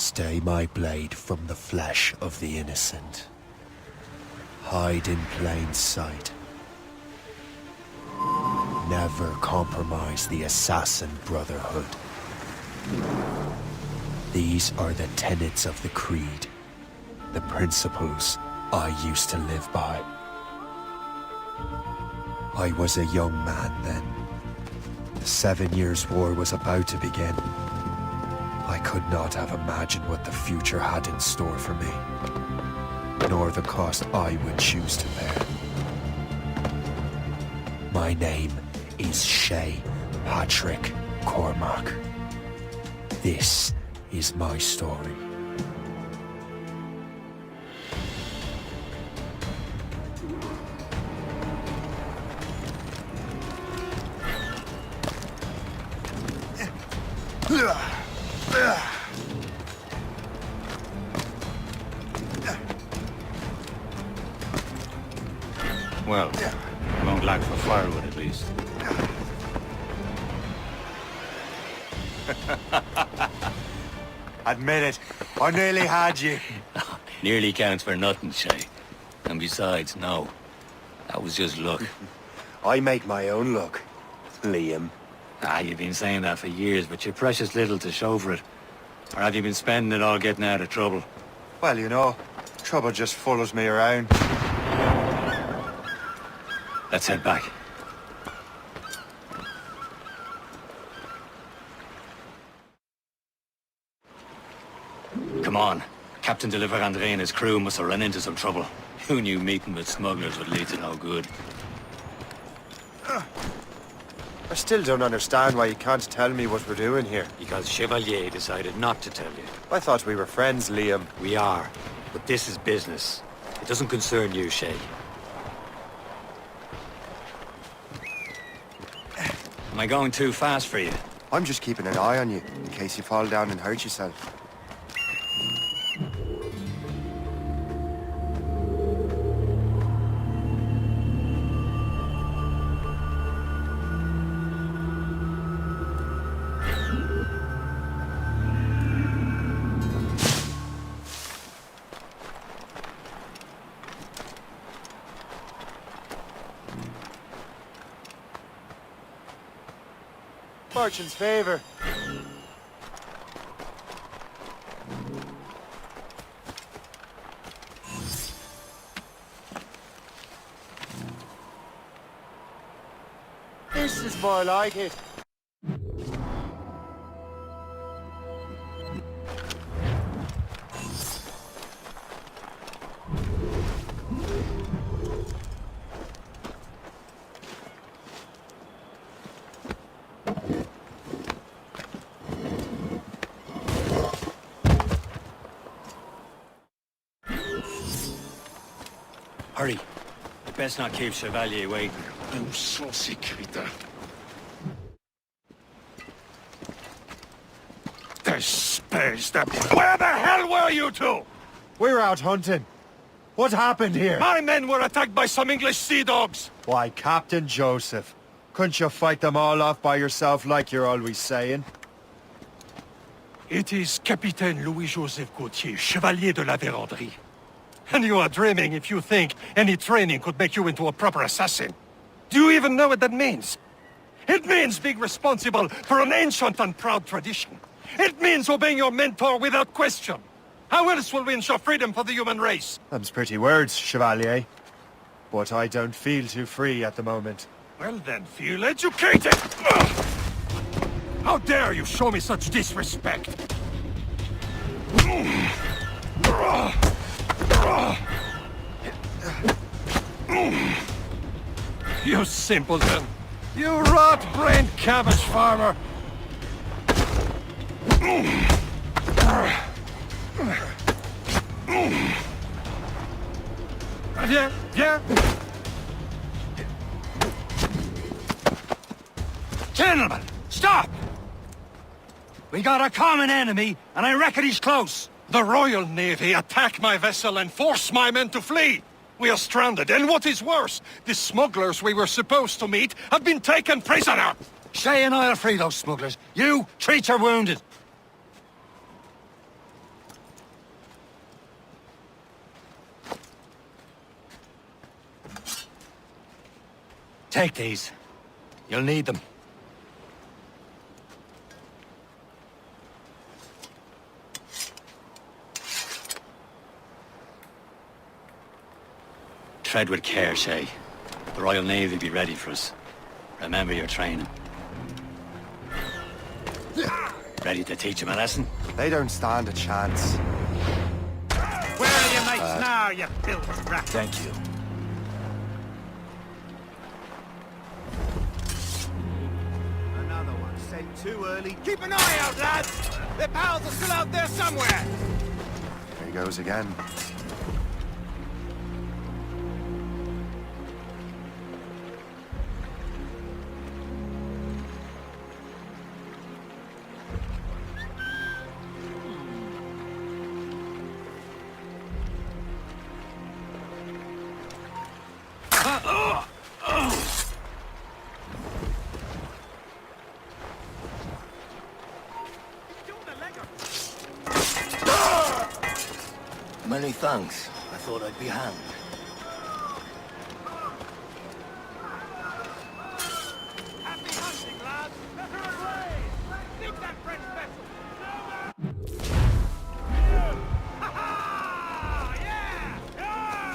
Stay my blade from the flesh of the innocent. Hide in plain sight. Never compromise the Assassin Brotherhood. These are the tenets of the Creed, the principles I used to live by. I was a young man then. The 7 Years' War was about to begin. I could not have imagined what the future had in store for me, nor the cost I would choose to bear. My name is Shay Patrick Cormac. This is my story. Well, you won't lack for firewood at least. Admit it, I nearly had you. Nearly counts for nothing, Shay. And besides, no. That was just luck. I make my own luck, Liam. You've been saying that for years, but you're precious little to show for it. Or have you been spending it all getting out of trouble? Well, you know, trouble just follows me around. Let's head back. Come on. Captain de Andre and his crew must have run into some trouble. Who knew meeting with smugglers would lead to no good? I still don't understand why you can't tell me what we're doing here. Because Chevalier decided not to tell you. I thought we were friends, Liam. We are, but this is business. It doesn't concern you, Shay. Am I going too fast for you? I'm just keeping an eye on you, in case you fall down and hurt yourself. Fortune's favor. This is more like it. Hurry. Best not keep Chevalier waiting. Où sont ces crétins? Despise them. Where the hell were you two? We're out hunting. What happened here? My men were attacked by some English sea dogs. Why, Captain Joseph. Couldn't you fight them all off by yourself like you're always saying? It is Capitaine Louis-Joseph Gauthier, Chevalier de la Vérendrye. And you are dreaming if you think any training could make you into a proper assassin. Do you even know what that means? It means being responsible for an ancient and proud tradition. It means obeying your mentor without question. How else will we ensure freedom for the human race? Them's pretty words, Chevalier. But I don't feel too free at the moment. Well then, feel educated! Ugh! How dare you show me such disrespect? You simpleton! You rot-brained cabbage farmer! Yeah. Gentlemen, stop! We got a common enemy, and I reckon he's close. The Royal Navy attack my vessel and force my men to flee. We are stranded, and what is worse, the smugglers we were supposed to meet have been taken prisoner. Shay and I'll free those smugglers. You treat your wounded. Take these. You'll need them. Tread with care, Shay. The Royal Navy be ready for us. Remember your training. Ready to teach them a lesson? They don't stand a chance. Where are your mates now, you filthy rat? Thank you. Another one sent too early. Keep an eye out, lads! Their pals are still out there somewhere! There he goes again. Many thanks. I thought I'd be hanged. Happy hunting, lads! Let her away! Keep that French vessel! Ha ha! Yeah! Yeah!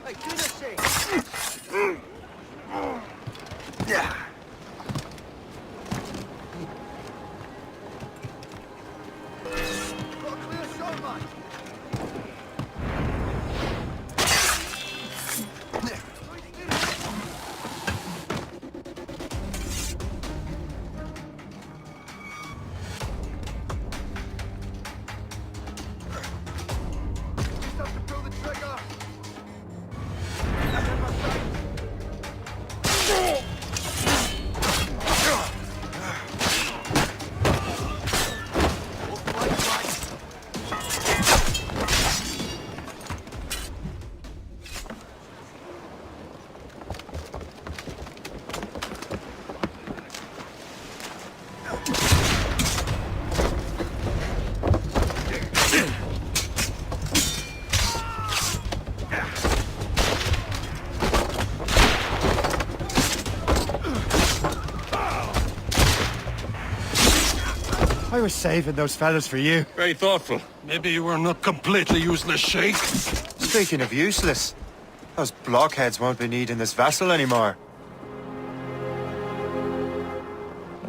Hey, do the thing! Yeah. Got a clear shot, mate! Just have to pull the trigger! I was saving those fellas for you. Very thoughtful. Maybe you were not completely useless, Shay. Speaking of useless, those blockheads won't be needing this vessel anymore.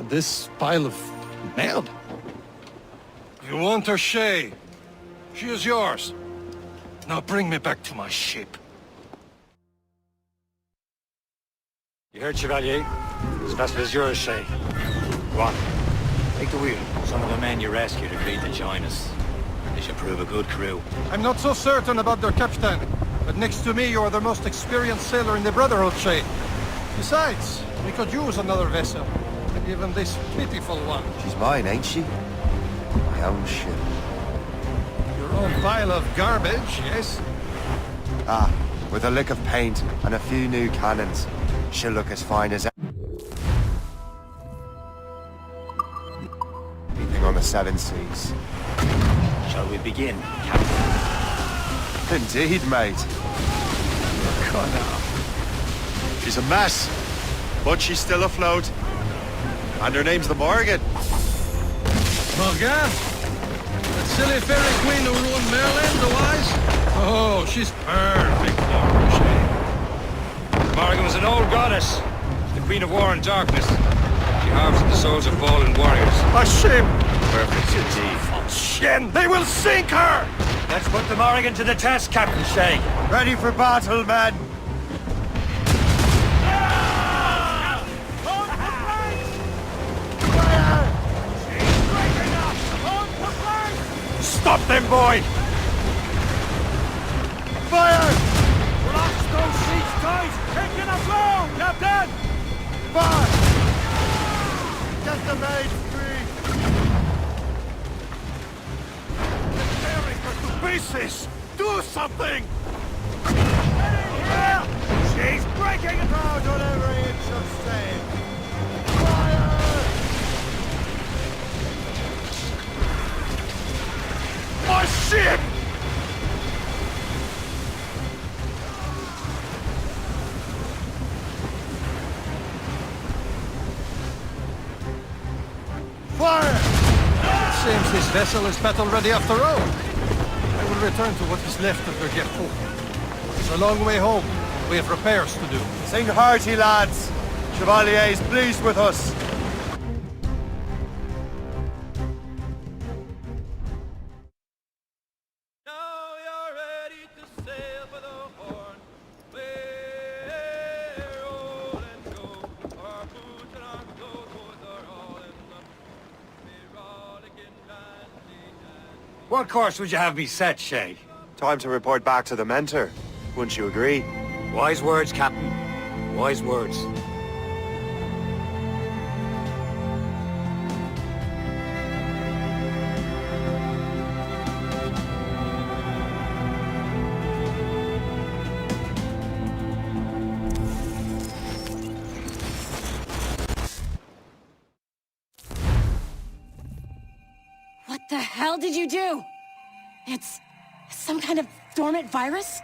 This pile of mail. You want her, Shay? She is yours. Now bring me back to my ship. You heard, Chevalier? This vessel is yours, Shay. Go on. Take the wheel. Some of the men you rescued agreed to join us. They should prove a good crew. I'm not so certain about their captain, but next to me you are the most experienced sailor in the Brotherhood, Shay. Besides, we could use another vessel. Even this pitiful one. She's mine, ain't she? My own ship. Your own pile of garbage, yes? Ah, with a lick of paint and a few new cannons, she'll look as fine as anything on the seven seas. Shall we begin, Captain? Indeed, mate. She's a mess, but she's still afloat. And her name's the Morgan. Morgan? That silly fairy queen who ruined Merlin, the wise? Oh, she's perfect for her, Shay. Morrigan was an old goddess, the queen of war and darkness. She harvested the souls of fallen warriors. A ship! Perfect indeed. Shen, they will sink her! Let's put the Morrigan to the test, Captain Shay. Ready for battle, men! Stop them, boy! Fire! Relax those seats tight! Taking a blow, Captain! Fire! Get the maid free! Tearing her to pieces! Do something! Get in here! He's breaking apart on every inch of sail! Fire! My ship! Fire! Seems this vessel is battle ready after all. I will return to what is left of the Gerfaut. It's a long way home. We have repairs to do. Sing hearty, lads. Chevalier is pleased with us. Now you're ready to sail for the Horn. We're rolling go. Our boots and our clothes are all in them. We're rollicking dandy and What course would you have me set, Shay? Time to report back to the mentor. Wouldn't you agree? Wise words, Captain. Wise words. What the hell did you do? It's some kind of dormant virus?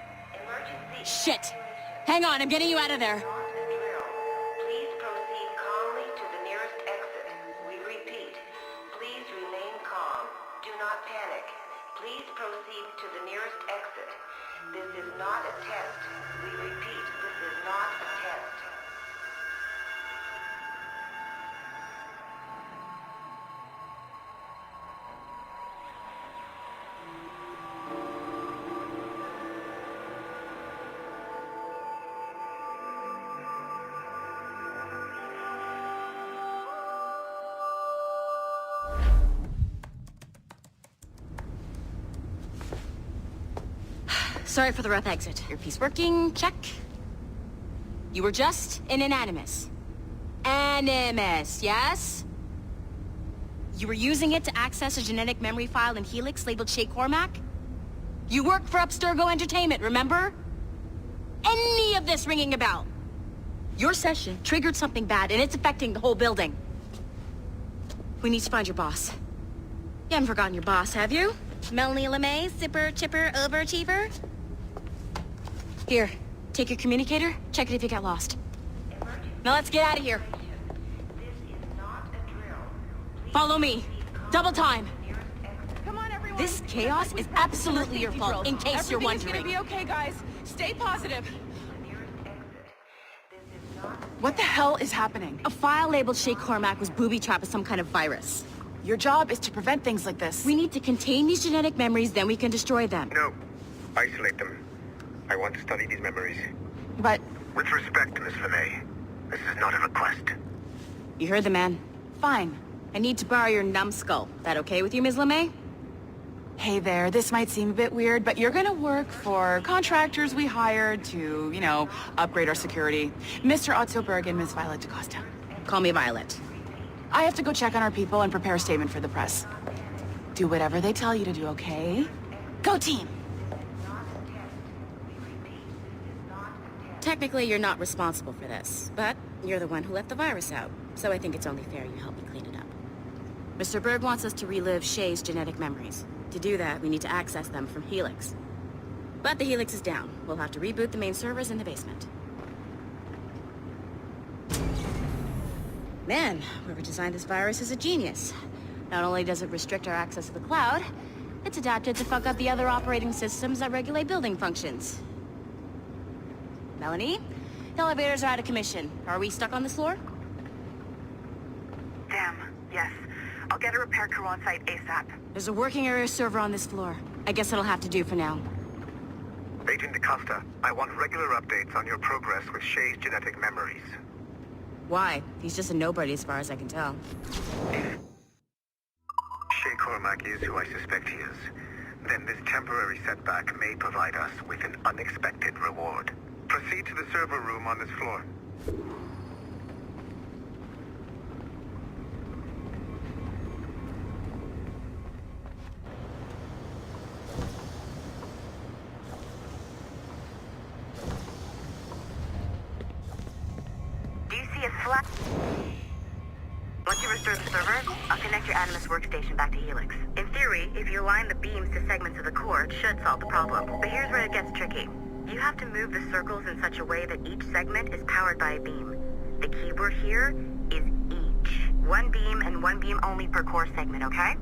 Shit. Hang on, I'm getting you out of there. Please proceed calmly to the nearest exit. We repeat, please remain calm. Do not panic. Please proceed to the nearest exit. This is not a test. We repeat, this is not a test. Sorry for the rough exit. Earpiece working, check. You were just an Animus. Animus, yes? You were using it to access a genetic memory file in Helix labeled Shay Cormac? You work for Abstergo Entertainment, remember? Any of this ringing a bell? Your session triggered something bad, and it's affecting the whole building. We need to find your boss. You haven't forgotten your boss, have you? Melanie LeMay, zipper, chipper, overachiever? Here, take your communicator, check it if you get lost. Now let's get out of here. This is not a drill. Follow me. Double time. Come on, everyone. This chaos is absolutely your fault, in case you're wondering. Everything's gonna be okay, guys. Stay positive. What the hell is happening? A file labeled Shay Cormac was booby-trapped with some kind of virus. Your job is to prevent things like this. We need to contain these genetic memories, then we can destroy them. No. Isolate them. I want to study these memories. But With respect, Miss LeMay, this is not a request. You heard the man. fine. I need to borrow your numbskull. That okay with you, Ms. LeMay? Hey there, this might seem a bit weird, but you're gonna work for contractors we hired to, you know, upgrade our security. Mr. Otto Berg and Miss Violet DaCosta. Call me Violet. I have to go check on our people and prepare a statement for the press. Do whatever they tell you to do, okay? Go team! Technically, you're not responsible for this, but you're the one who let the virus out, so I think it's only fair you help me clean it up. Mr. Berg wants us to relive Shay's genetic memories. To do that, we need to access them from Helix. But the Helix is down. We'll have to reboot the main servers in the basement. Man, whoever designed this virus is a genius. Not only does it restrict our access to the cloud, it's adapted to fuck up the other operating systems that regulate building functions. Melanie? The elevators are out of commission. Are we stuck on this floor? Damn, yes. I'll get a repair crew on site ASAP. There's a working area server on this floor. I guess it'll have to do for now. Agent DaCosta, I want regular updates on your progress with Shay's genetic memories. Why? He's just a nobody as far as I can tell. Shay Cormac is who I suspect he is. Then this temporary setback may provide us with an unexpected reward. Proceed to the server room on this floor. Flat. Once you restore the server, I'll connect your Animus workstation back to Helix. In theory, if you align the beams to segments of the core, it should solve the problem. But here's where it gets tricky. You have to move the circles in such a way that each segment is powered by a beam. The keyword here is each. One beam and one beam only per core segment, okay?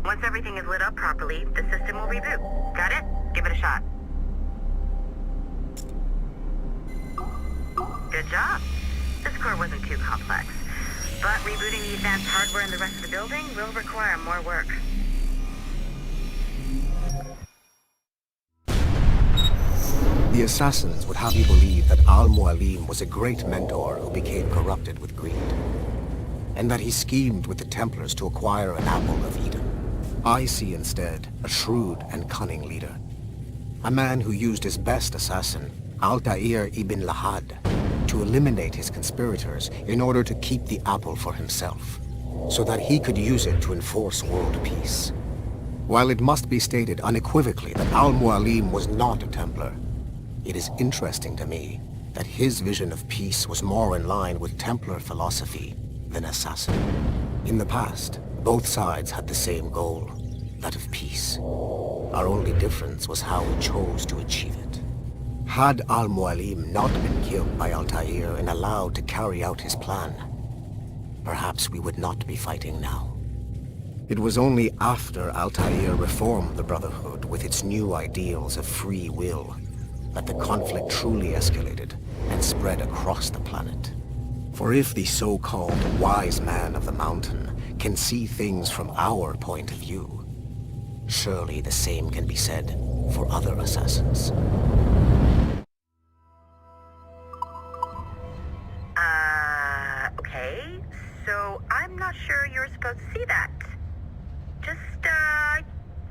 Once everything is lit up properly, the system will reboot. Got it? Give it a shot. Good job. This core wasn't too complex. But rebooting the advanced hardware in the rest of the building will require more work. The assassins would have you believe that Al-Mualim was a great mentor who became corrupted with greed, and that he schemed with the Templars to acquire an apple of Eden. I see instead a shrewd and cunning leader, a man who used his best assassin, Altair ibn Lahad, to eliminate his conspirators in order to keep the apple for himself, so that he could use it to enforce world peace. While it must be stated unequivocally that Al-Mualim was not a Templar, it is interesting to me that his vision of peace was more in line with Templar philosophy than assassin. In the past, both sides had the same goal, that of peace. Our only difference was how we chose to achieve it. Had Al-Mualim not been killed by Altair and allowed to carry out his plan, perhaps we would not be fighting now. It was only after Altair reformed the Brotherhood with its new ideals of free will that the conflict truly escalated and spread across the planet. For if the so-called wise man of the mountain can see things from our point of view, surely the same can be said for other assassins. Okay, so I'm not sure you're supposed to see that.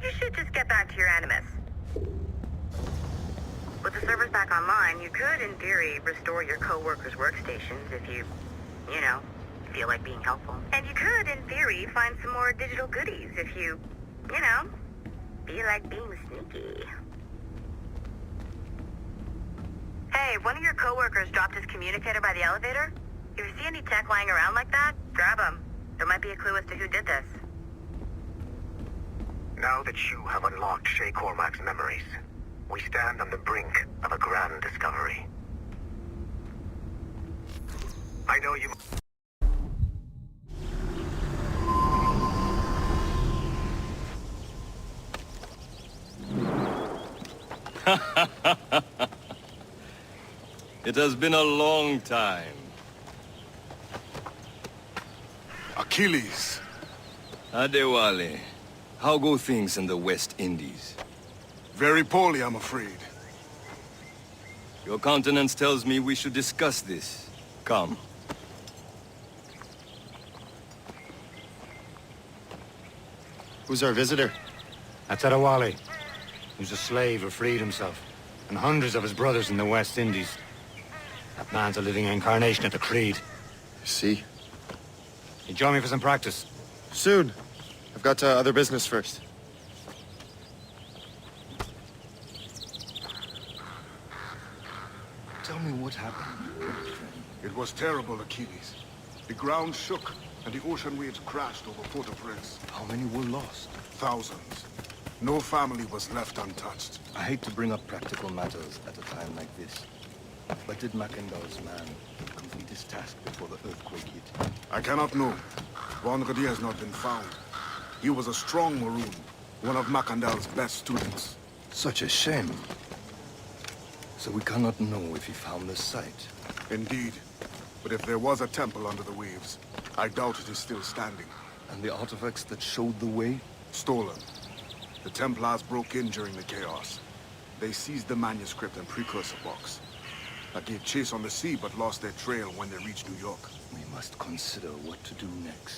You should just get back to your Animus. With the servers back online, you could, in theory, restore your co-workers' workstations if you feel like being helpful. And you could, in theory, find some more digital goodies if you feel like being sneaky. Hey, one of your co-workers dropped his communicator by the elevator. If you see any tech lying around like that, grab them. There might be a clue as to who did this. Now that you have unlocked Shay Cormac's memories, we stand on the brink of a grand discovery. I know you... It has been a long time. Achilles. Adewale, how go things in the West Indies? Very poorly, I'm afraid. Your countenance tells me we should discuss this. Come. Who's our visitor? That's Adewale. Who's a slave who freed himself. And hundreds of his brothers in the West Indies. That man's a living incarnation of the Creed. See? You join me for some practice? Soon. I've got other business first. Tell me what happened. It was terrible, Achilles. The ground shook, and the ocean waves crashed over Port-au-Prince. How many were lost? Thousands. No family was left untouched. I hate to bring up practical matters at a time like this. But did Mackandal's man complete his task before the earthquake hit? I cannot know. Vendredi has not been found. He was a strong Maroon, one of Mackandal's best students. Such a shame. So we cannot know if he found the site. Indeed. But if there was a temple under the waves, I doubt it is still standing. And the artifacts that showed the way? Stolen. The Templars broke in during the chaos. They seized the manuscript and precursor box. I gave chase on the sea but lost their trail when they reached New York. We must consider what to do next.